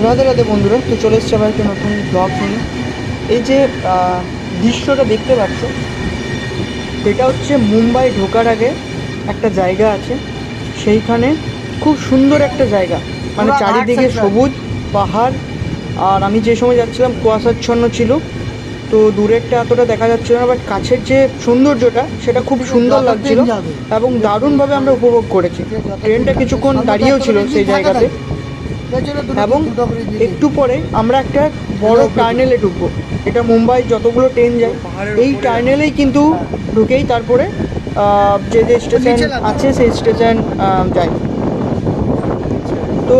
রাধে রাধে বন্ধুরা, তো চলে এসছে আবার একটা নতুন ব্লগ নিয়ে। এই যে দৃশ্যটা দেখতে পাচ্ছ, এটা হচ্ছে মুম্বাই ঢোকার আগে একটা জায়গা আছে, সেইখানে খুব সুন্দর একটা জায়গা, মানে চারিদিকে সবুজ পাহাড়। আর আমি যে সময় যাচ্ছিলাম কুয়াশাচ্ছন্ন ছিল, তো দূরেরটা এতটা দেখা যাচ্ছিল না, বাট কাছের যে সৌন্দর্যটা সেটা খুব সুন্দর লাগছিল এবং দারুণভাবে আমরা উপভোগ করেছি। ট্রেনটা কিছুক্ষণ দাঁড়িয়েও ছিল সেই জায়গাতে, এবং একটু পরে আমরা একটা বড় টার্নেলে ঢুকবো। এটা মুম্বাই যতগুলো ট্রেন যায় এই টার্নেলেই কিন্তু ঢুকেই তারপরে যে যে স্টেশন আছে সেই স্টেশন যায়। তো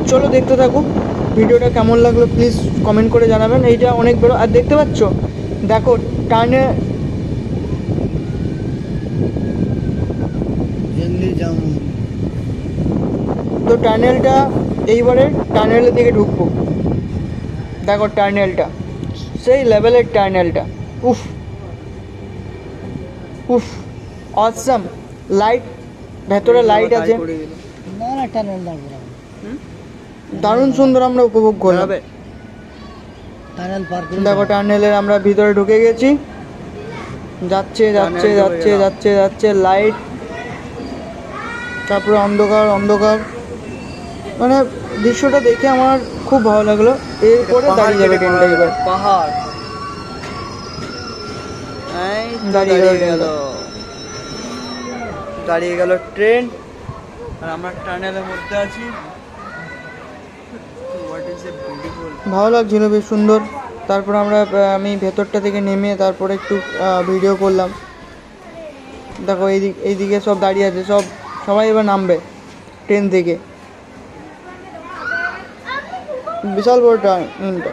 চলো দেখতে থাকো, ভিডিওটা কেমন লাগলো প্লিজ কমেন্ট করে জানাবেন। এইটা অনেক বড়, আর দেখতে পাচ্ছ দেখো টার্নে, তো টার্নেলটা এইবারে টার্নেলের দিকে ঢুকবো। দেখো টার্নেলটা সেই লেভেলের টার্নেলটা, উফ উফ অসাম। লাইট, ভেতরে লাইট আছে, দারুণ সুন্দর আমরা উপভোগ করলাম। দেখো টার্নেলের আমরা ভিতরে ঢুকে গেছি, যাচ্ছে যাচ্ছে যাচ্ছে যাচ্ছে যাচ্ছে লাইট, তারপরে অন্ধকার অন্ধকার, মানে দৃশ্যটা দেখে আমার খুব ভালো লাগলো। এরপরে দাঁড়িয়ে যাবে ট্রেনটা, এবার পাহাড় দাঁড়িয়ে গেল দাঁড়িয়ে গেল ট্রেন, আর আমরা টানেলের মধ্যে আছি। ভালো লাগছিল, বেশ সুন্দর। তারপর আমি ভেতরটা থেকে নেমে তারপরে একটু ভিডিও করলাম। দেখো এইদিকে সব দাঁড়িয়ে আছে, সবাই এবার নামবে ট্রেন থেকে। বিশাল বড় ট্রেনটা।